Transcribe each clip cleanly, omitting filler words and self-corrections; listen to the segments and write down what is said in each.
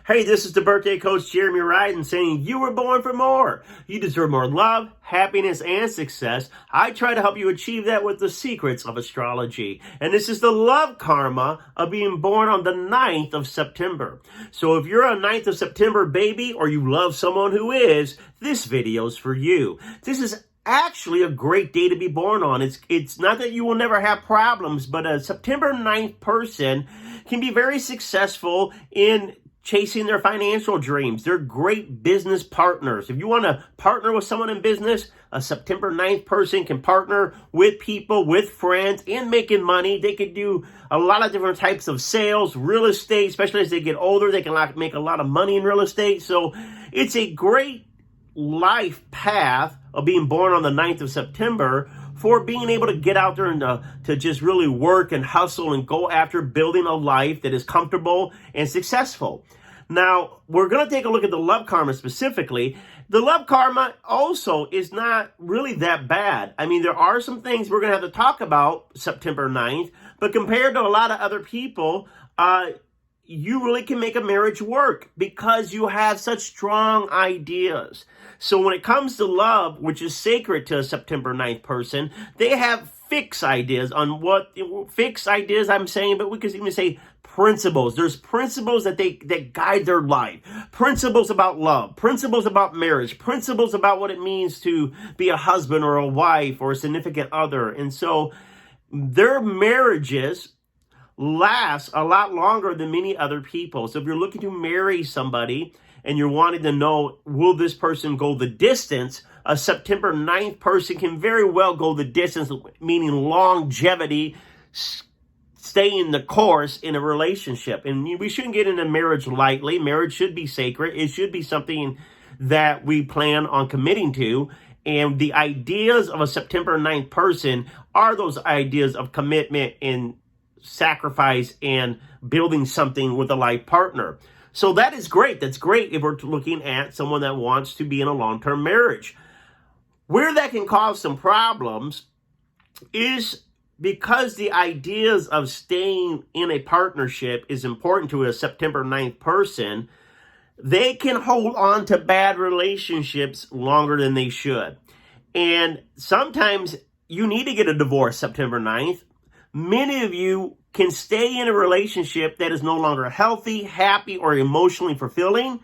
Hey, this is the birthday coach, Jeremy Ryden, saying you were born for more. You deserve more love, happiness, and success. I try to help you achieve that with the secrets of astrology. And this is the love karma of being born on the 9th of September. So if you're a 9th of September baby or you love someone who is, this video's for you. This is actually a great day to be born on. It's not that you will never have problems, but a September 9th person can be very successful in chasing their financial dreams. They're great business partners. If you want to partner with someone in business, a September 9th person can partner with people, with friends, and making money. They could do a lot of different types of sales, real estate, especially as they get older. They can make a lot of money in real estate. So it's a great life path of being born on the 9th of September for being able to get out there and to just really work and hustle and go after building a life that is comfortable and successful. Now, we're going to take a look at the love karma specifically. The love karma also is not really that bad. I mean, there are some things we're going to have to talk about September 9th, but compared to a lot of other people, you really can make a marriage work because you have such strong ideas. So when it comes to love, which is sacred to a September 9th person, they have fixed ideas on fixed ideas I'm saying, but we could even say principles. There's principles that guide their life. Principles about love, principles about marriage, principles about what it means to be a husband or a wife or a significant other. And so their marriages last a lot longer than many other people. So if you're looking to marry somebody and you're wanting to know, will this person go the distance? A September 9th person can very well go the distance, meaning longevity, staying the course in a relationship. And we shouldn't get into marriage lightly. Marriage should be sacred. It should be something that we plan on committing to. And the ideas of a September 9th person are those ideas of commitment and sacrifice and building something with a life partner. So that is great. That's great if we're looking at someone that wants to be in a long-term marriage. Where that can cause some problems is because the ideas of staying in a partnership is important to a September 9th person. They can hold on to bad relationships longer than they should. And sometimes you need to get a divorce September 9th. Many of you can stay in a relationship that is no longer healthy, happy, or emotionally fulfilling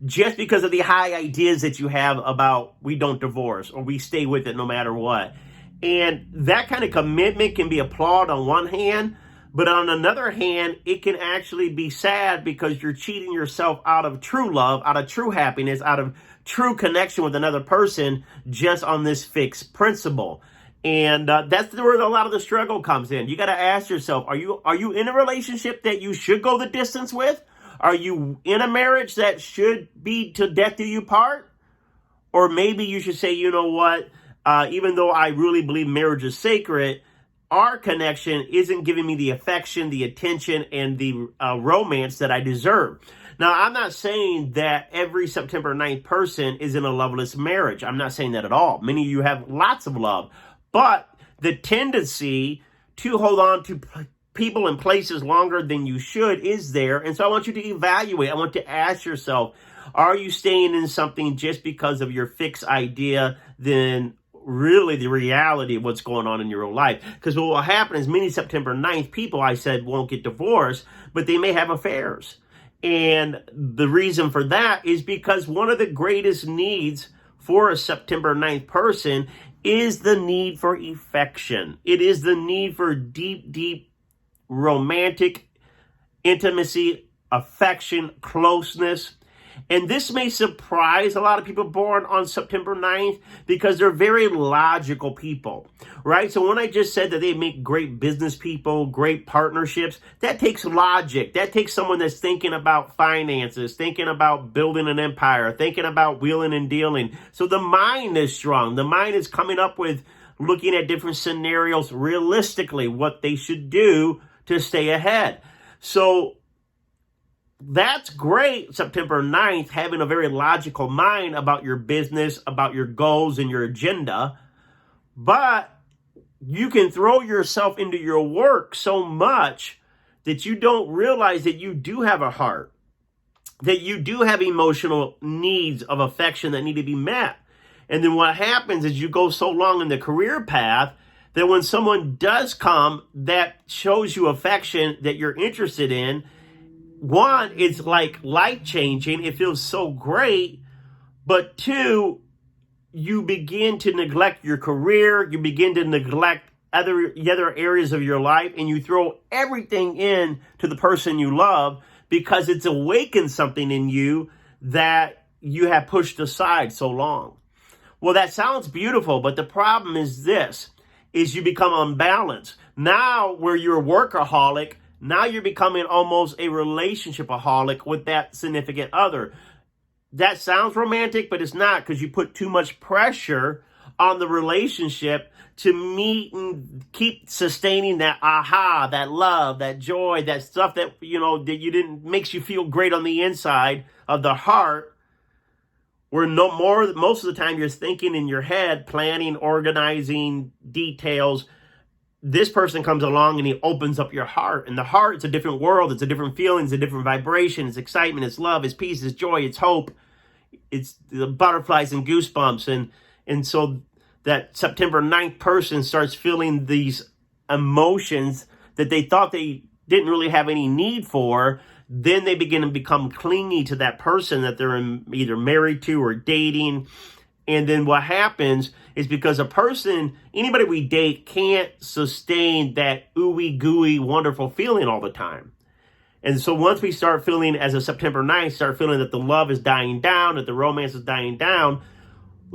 just because of the high ideas that you have about we don't divorce or we stay with it no matter what. And that kind of commitment can be applauded on one hand, but on another hand, it can actually be sad because you're cheating yourself out of true love, out of true happiness, out of true connection with another person just on this fixed principle. And that's where a lot of the struggle comes in. You got to ask yourself, are you in a relationship that you should go the distance with? Are you in a marriage that should be to death do you part? Or maybe you should say, you know what, even though I really believe marriage is sacred, our connection isn't giving me the affection, the attention, and the romance that I deserve. Now, I'm not saying that every September 9th person is in a loveless marriage. I'm not saying that at all. Many of you have lots of love. But the tendency to hold on to people and places longer than you should is there. And so I want you to evaluate. I want to ask yourself, are you staying in something just because of your fixed idea than really the reality of what's going on in your real life? Because what will happen is many September 9th people, I said, won't get divorced, but they may have affairs. And the reason for that is because one of the greatest needs for a September 9th person is the need for affection. It is the need for deep, deep romantic intimacy, affection, closeness. And this may surprise a lot of people born on September 9th because they're very logical people, right? So when I just said that they make great business people, great partnerships, that takes logic. That takes someone that's thinking about finances, thinking about building an empire, thinking about wheeling and dealing. So the mind is strong. The mind is coming up with looking at different scenarios realistically, what they should do to stay ahead. So that's great, September 9th, having a very logical mind about your business, about your goals and your agenda. But you can throw yourself into your work so much that you don't realize that you do have a heart. that you do have emotional needs of affection that need to be met. And then what happens is you go so long in the career path that when someone does come that shows you affection that you're interested in, one, it's like life-changing. It feels so great. But two, you begin to neglect your career. You begin to neglect other areas of your life, and you throw everything in to the person you love because it's awakened something in you that you have pushed aside so long. Well, that sounds beautiful, but the problem is this, is you become unbalanced. Now, where you're a workaholic, now you're becoming almost a relationship-aholic with that significant other. That sounds romantic, but it's not, because you put too much pressure on the relationship to meet and keep sustaining that that love, that joy, that stuff that, that you didn't, makes you feel great on the inside of the heart, where most of the time you're thinking in your head, planning, organizing details. This person comes along and he opens up your heart. And the heart, it's a different world. It's a different feeling. It's a different vibration. It's excitement. It's love. It's peace. It's joy. It's hope. It's the butterflies and goosebumps. And so that September 9th person starts feeling these emotions that they thought they didn't really have any need for. Then they begin to become clingy to that person that they're either married to or dating. And then what happens is, because a person, anybody we date, can't sustain that ooey gooey wonderful feeling all the time. And so once we start feeling, as of September 9th, start feeling that the love is dying down, that the romance is dying down,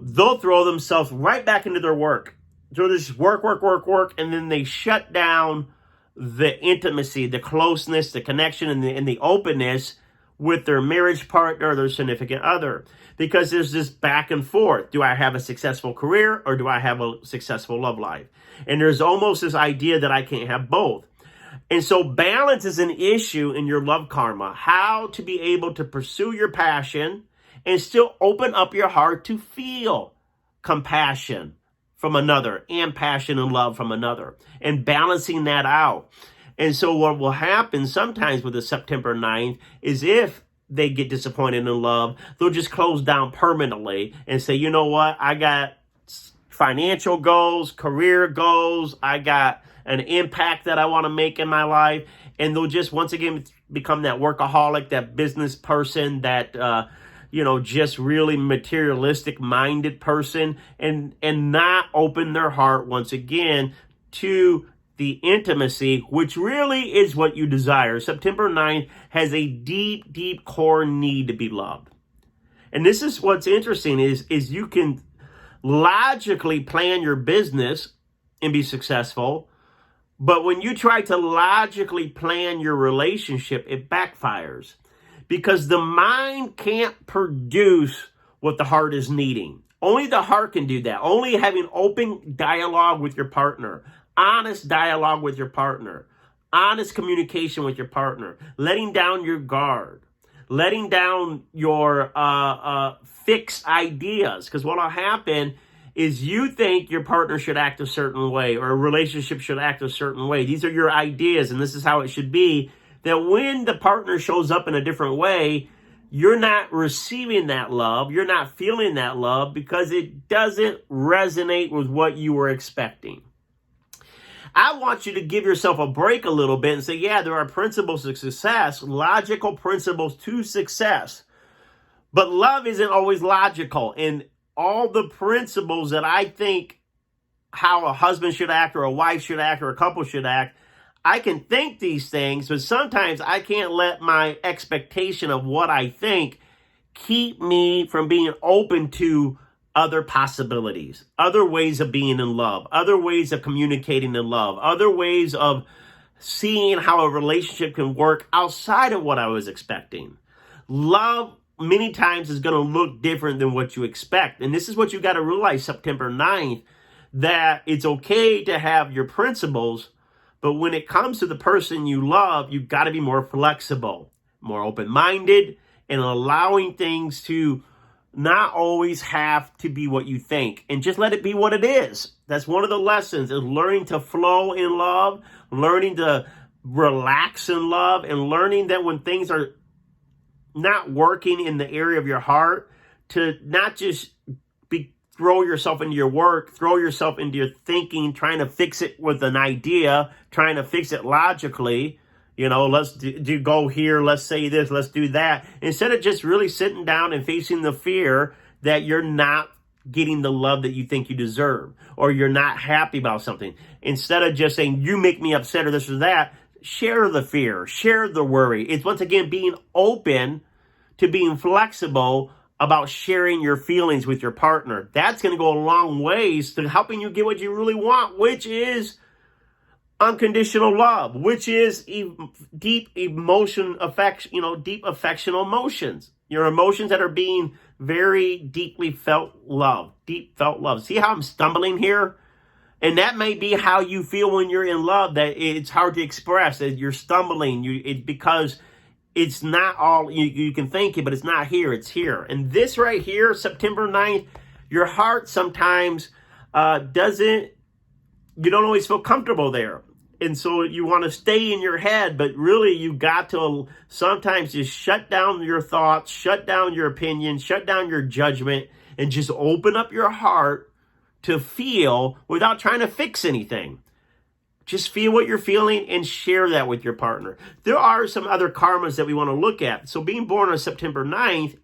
they'll throw themselves right back into their work. So they just work, and then they shut down the intimacy, the closeness, the connection, and the openness with their marriage partner or their significant other. Because there's this back and forth. Do I have a successful career, or do I have a successful love life? And there's almost this idea that I can't have both. And so balance is an issue in your love karma. How to be able to pursue your passion and still open up your heart to feel compassion from another and passion and love from another, and balancing that out. And so what will happen sometimes with the September 9th is, if they get disappointed in love, they'll just close down permanently and say, you know what, I got financial goals, career goals, I got an impact that I want to make in my life. And they'll just once again become that workaholic, that business person, that just really materialistic minded person, and not open their heart once again to the intimacy, which really is what you desire. September 9th has a deep, deep core need to be loved. And this is what's interesting is you can logically plan your business and be successful, but when you try to logically plan your relationship, it backfires. Because the mind can't produce what the heart is needing. Only the heart can do that. Only having open dialogue with your partner, honest dialogue with your partner, honest communication with your partner, letting down your guard, letting down your fixed ideas. Because what will happen is you think your partner should act a certain way, or a relationship should act a certain way. These are your ideas, and this is how it should be. That when the partner shows up in a different way, you're not receiving that love. You're not feeling that love because it doesn't resonate with what you were expecting. I want you to give yourself a break a little bit and say, yeah, there are principles to success, logical principles to success. But love isn't always logical. And all the principles that I think how a husband should act, or a wife should act, or a couple should act, I can think these things, but sometimes I can't let my expectation of what I think keep me from being open to other possibilities, other ways of being in love, other ways of communicating in love, other ways of seeing how a relationship can work outside of what I was expecting. Love many times is going to look different than what you expect. And this is what you got to realize September 9th, that it's okay to have your principles, but when it comes to the person you love, you've got to be more flexible, more open-minded, and allowing things to not always have to be what you think, and just let it be what it is. That's one of the lessons, is learning to flow in love, learning to relax in love, and learning that when things are not working in the area of your heart to not just throw yourself into your work, throw yourself into your thinking, trying to fix it with an idea, trying to fix it logically. Let's go here, let's say this, let's do that. Instead of just really sitting down and facing the fear that you're not getting the love that you think you deserve, or you're not happy about something. Instead of just saying, you make me upset or this or that, share the fear, share the worry. It's once again being open to being flexible about sharing your feelings with your partner. That's going to go a long ways to helping you get what you really want, which is unconditional love, which is deep emotion, affection, deep affectional emotions. Your emotions that are being very deeply felt love, deep felt love. See how I'm stumbling here? And that may be how you feel when you're in love, that it's hard to express, that you're stumbling. Because it's not all, you can think it, but it's not here, it's here. And this right here, September 9th, your heart sometimes you don't always feel comfortable there. And so you want to stay in your head, but really you got to sometimes just shut down your thoughts, shut down your opinions, shut down your judgment, and just open up your heart to feel without trying to fix anything. Just feel what you're feeling and share that with your partner. There are some other karmas that we want to look at. So being born on September 9th,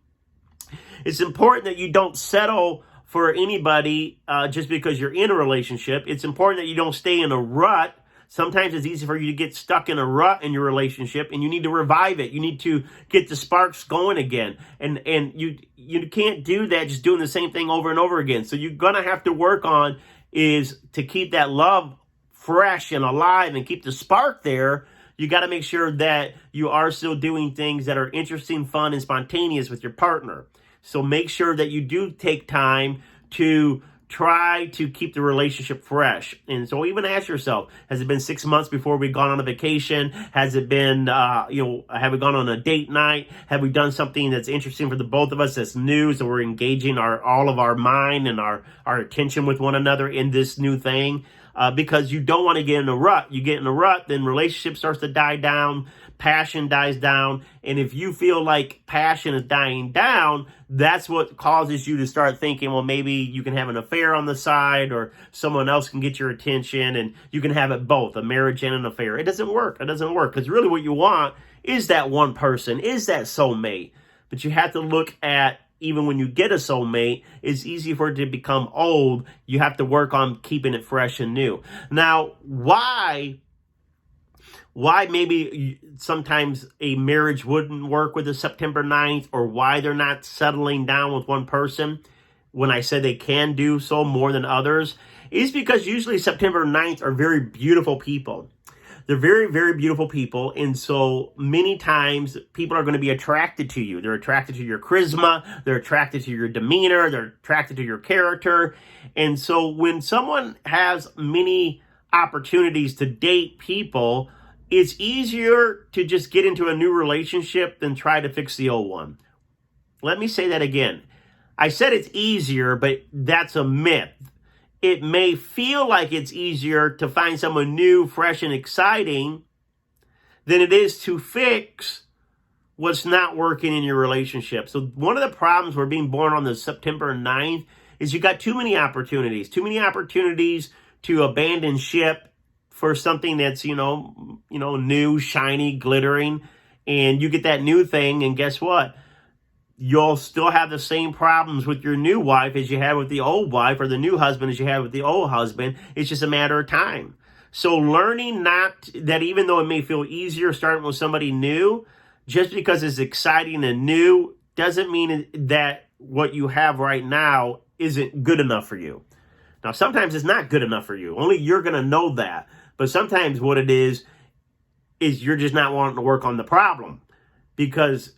it's important that you don't settle for anybody just because you're in a relationship. It's important that you don't stay in a rut. Sometimes it's easy for you to get stuck in a rut in your relationship, and you need to revive it. You need to get the sparks going again. And you can't do that just doing the same thing over and over again. So you're going to have to work on is to keep that love fresh and alive and keep the spark there. You got to make sure that you are still doing things that are interesting, fun, and spontaneous with your partner. So make sure that you do take time to try to keep the relationship fresh. And so even ask yourself, has it been 6 months before we've gone on a vacation? Has it been, have we gone on a date night? Have we done something that's interesting for the both of us that's new, so we're engaging all of our mind and our attention with one another in this new thing? Because you don't want to get in a rut. You get in a rut, then relationship starts to die down, passion dies down, and if you feel like passion is dying down, that's what causes you to start thinking, well, maybe you can have an affair on the side, or someone else can get your attention, and you can have it both, a marriage and an affair. It doesn't work. It doesn't work, because really what you want is that one person, is that soulmate. But you have to look at, even when you get a soulmate, it's easy for it to become old. You have to work on keeping it fresh and new. Now, why maybe sometimes a marriage wouldn't work with a September 9th, or why they're not settling down with one person when I say they can do so more than others, is because usually September 9th are very beautiful people. They're very, very beautiful people, and so many times people are going to be attracted to you. They're attracted to your charisma, they're attracted to your demeanor, they're attracted to your character. And so when someone has many opportunities to date people, it's easier to just get into a new relationship than try to fix the old one. Let me say that again. I said it's easier, but that's a myth. It may feel like it's easier to find someone new, fresh, and exciting than it is to fix what's not working in your relationship. So one of the problems with being born on the September 9th is you got too many opportunities to abandon ship for something that's, new, shiny, glittering, and you get that new thing, and guess what? You'll still have the same problems with your new wife as you had with the old wife, or the new husband as you had with the old husband. It's just a matter of time. So learning that even though it may feel easier starting with somebody new, just because it's exciting and new doesn't mean that what you have right now isn't good enough for you. Now, sometimes it's not good enough for you. Only you're going to know that. But sometimes what it is you're just not wanting to work on the problem. Because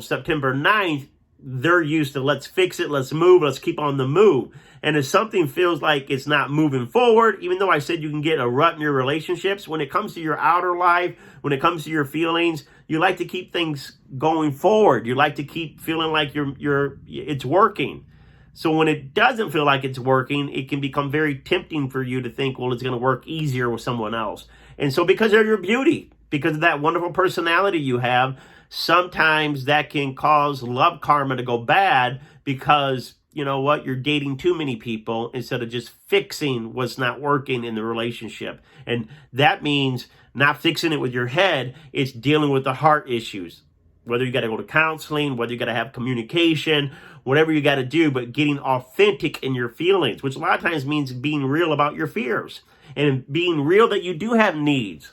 September 9th, they're used to let's fix it, let's move, let's keep on the move. And if something feels like it's not moving forward, even though I said you can get a rut in your relationships, when it comes to your outer life, when it comes to your feelings, you like to keep things going forward. You like to keep feeling like it's working. So when it doesn't feel like it's working, it can become very tempting for you to think, well, it's going to work easier with someone else. And so because of your beauty, because of that wonderful personality you have, sometimes that can cause love karma to go bad because, you know what, you're dating too many people instead of just fixing what's not working in the relationship. And that means not fixing it with your head, it's dealing with the heart issues. Whether you got to go to counseling, whether you got to have communication, whatever you got to do, but getting authentic in your feelings, which a lot of times means being real about your fears and being real that you do have needs.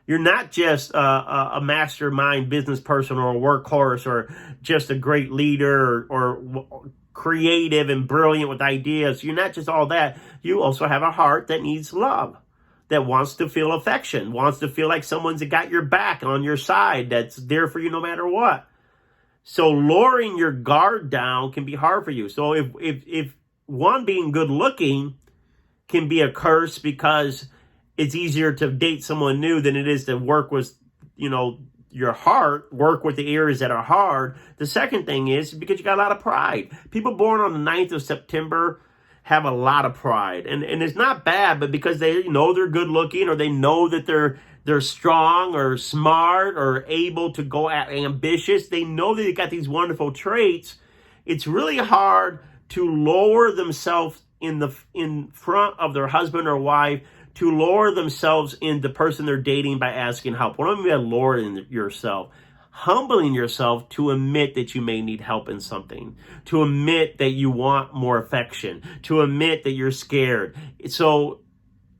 You're not just a mastermind business person or a workhorse or just a great leader or creative and brilliant with ideas. You're not just all that. You also have a heart that needs love, that wants to feel affection, wants to feel like someone's got your back on your side, that's there for you no matter what. So lowering your guard down can be hard for you. So if one, being good looking can be a curse because it's easier to date someone new than it is to work with, your heart, work with the areas that are hard. The second thing is because you got a lot of pride. People born on the 9th of September have a lot of pride. And it's not bad, but because they know they're good looking or they know that they're strong or smart or able to go at ambitious, they know that they got these wonderful traits. It's really hard to lower themselves in front of their husband or wife, to lower themselves in the person they're dating by asking help. What do I mean by lowering yourself? Humbling yourself to admit that you may need help in something, to admit that you want more affection, to admit that you're scared. So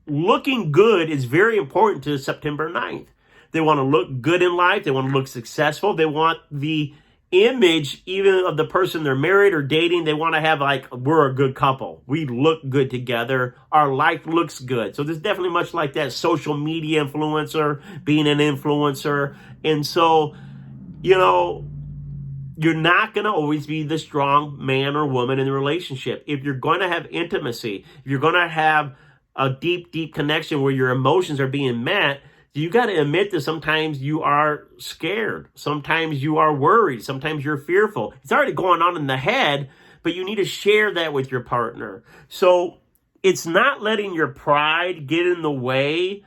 looking good is very important to September 9th. They want to look good in life. They want to look successful. They want the image even of the person they're married or dating. They want to have like, we're a good couple. We look good together. Our life looks good. So there's definitely much like that social media influencer, being an influencer. And so, you're not going to always be the strong man or woman in the relationship. If you're going to have intimacy, if you're going to have a deep, deep connection where your emotions are being met, you got to admit that sometimes you are scared. Sometimes you are worried. Sometimes you're fearful. It's already going on in the head, but you need to share that with your partner. So it's not letting your pride get in the way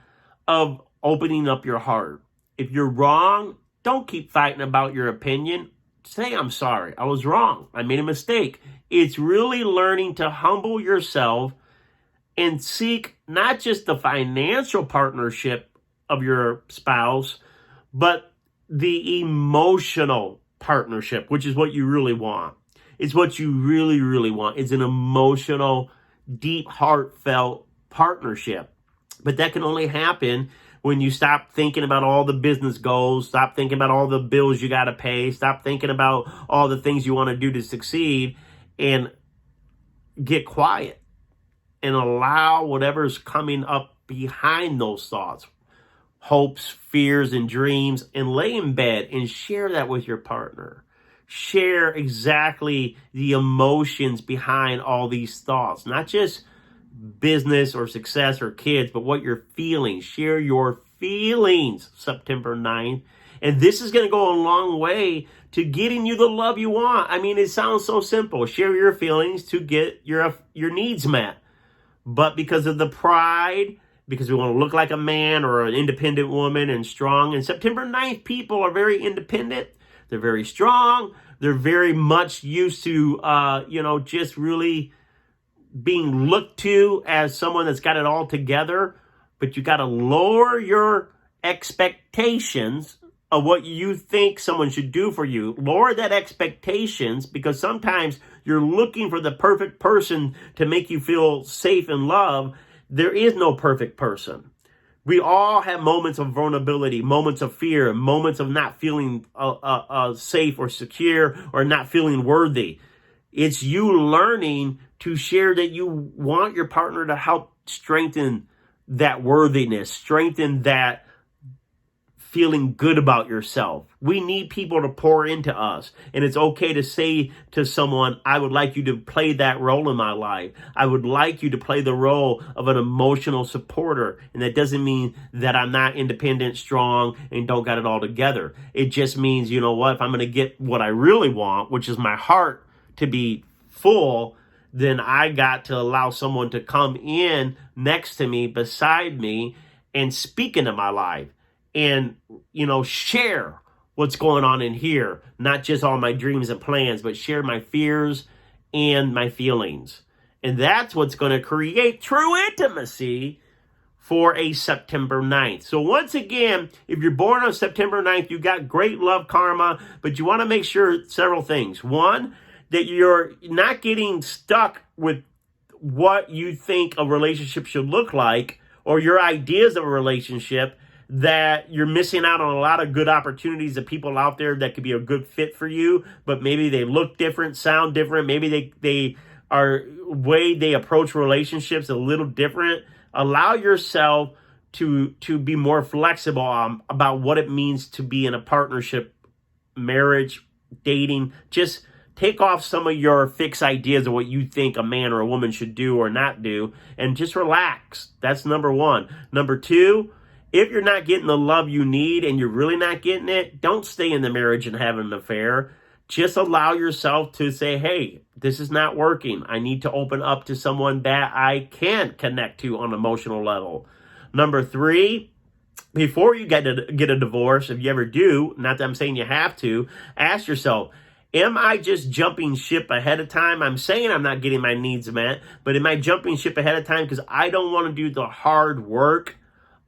of opening up your heart. If you're wrong, don't keep fighting about your opinion. Say, I'm sorry. I was wrong. I made a mistake. It's really learning to humble yourself and seek not just the financial partnership of your spouse, but the emotional partnership, which is what you really want. It's what you really, really want. It's an emotional, deep, heartfelt partnership. But that can only happen when you stop thinking about all the business goals, stop thinking about all the bills you got to pay, stop thinking about all the things you want to do to succeed, and get quiet and allow whatever's coming up behind those thoughts, hopes, fears, and dreams, and lay in bed and share that with your partner. Share exactly the emotions behind all these thoughts, not just business or success or kids, but what you're feeling. Share your feelings September 9th. And this is going to go a long way to getting you the love you want. I mean, it sounds so simple. Share your feelings to get your needs met. But because of the pride, because we want to look like a man or an independent woman and strong. And September 9th, people are very independent. They're very strong. They're very much used to, just really being looked to as someone that's got it all together. But you got to lower your expectations of what you think someone should do for you. Lower that expectations, because sometimes you're looking for the perfect person to make you feel safe and loved. There is no perfect person. We all have moments of vulnerability, moments of fear, moments of not feeling safe or secure or not feeling worthy. It's you learning to share that you want your partner to help strengthen that worthiness, strengthen that feeling good about yourself. We need people to pour into us. And it's okay to say to someone, I would like you to play that role in my life. I would like you to play the role of an emotional supporter. And that doesn't mean that I'm not independent, strong, and don't got it all together. It just means, you know what, if I'm going to get what I really want, which is my heart to be full, then I got to allow someone to come in next to me, beside me, and speak into my life. And, share what's going on in here, not just all my dreams and plans, but share my fears and my feelings. And that's what's going to create true intimacy for a September 9th. So once again, if you're born on September 9th, you got great love karma, but you want to make sure several things. One, that you're not getting stuck with what you think a relationship should look like or your ideas of a relationship, that you're missing out on a lot of good opportunities of people out there that could be a good fit for you, but maybe they look different, sound different. Maybe they are way they approach relationships a little different. Allow yourself to be more flexible about what it means to be in a partnership, marriage, dating. Just take off some of your fixed ideas of what you think a man or a woman should do or not do, and just relax. That's number one. Number two, if you're not getting the love you need and you're really not getting it, don't stay in the marriage and have an affair. Just allow yourself to say, hey, this is not working. I need to open up to someone that I can connect to on an emotional level. Number three, before you get a divorce, if you ever do, not that I'm saying you have to, ask yourself, am I just jumping ship ahead of time? I'm saying I'm not getting my needs met, but am I jumping ship ahead of time because I don't want to do the hard work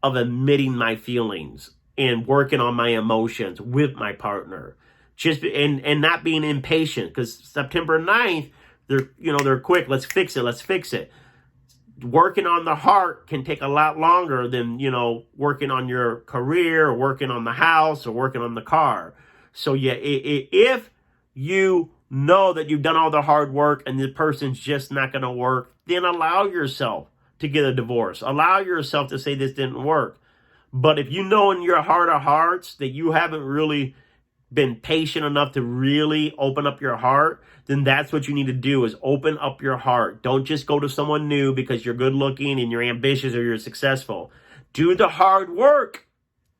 of admitting my feelings and working on my emotions with my partner? Just and not being impatient, because September 9th, they're quick. Let's fix it. Working on the heart can take a lot longer than, working on your career or working on the house or working on the car. So yeah, if you know that you've done all the hard work and the person's just not going to work, then allow yourself to get a divorce. Allow yourself to say this didn't work. But if you know in your heart of hearts that you haven't really been patient enough to really open up your heart, then that's what you need to do, is open up your heart. Don't just go to someone new because you're good looking and you're ambitious or you're successful. Do the hard work.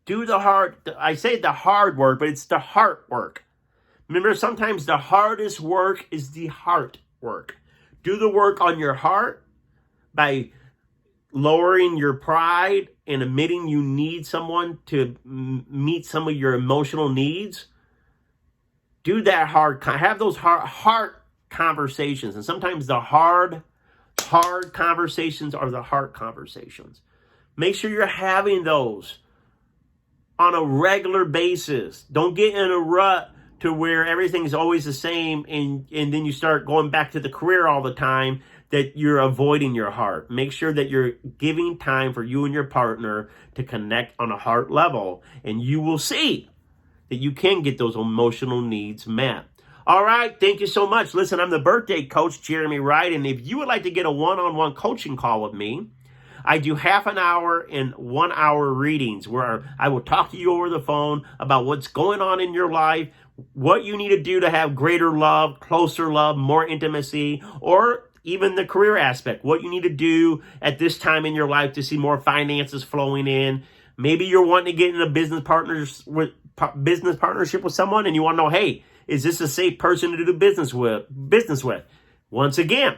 I say the hard work, but it's the heart work. Remember, sometimes the hardest work is the heart work. Do the work on your heart by lowering your pride and admitting you need someone to meet some of your emotional needs. Do that have those heart conversations. And sometimes the hard conversations are the heart conversations. Make sure you're having those on a regular basis. Don't get in a rut to where everything's always the same and then you start going back to the career all the time, that you're avoiding your heart. Make sure that you're giving time for you and your partner to connect on a heart level, and you will see that you can get those emotional needs met. All right, thank you so much. Listen, I'm the birthday coach, Jeremy Wright, and if you would like to get a one-on-one coaching call with me, I do half an hour and 1 hour readings where I will talk to you over the phone about what's going on in your life, what you need to do to have greater love, closer love, more intimacy, or even the career aspect, what you need to do at this time in your life to see more finances flowing in. Maybe you're wanting to get in a business partnership with someone and you want to know, hey, is this a safe person to do business with? Once again,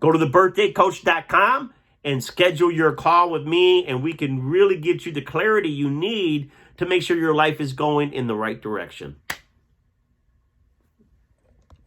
go to thebirthdaycoach.com and schedule your call with me, and we can really get you the clarity you need to make sure your life is going in the right direction.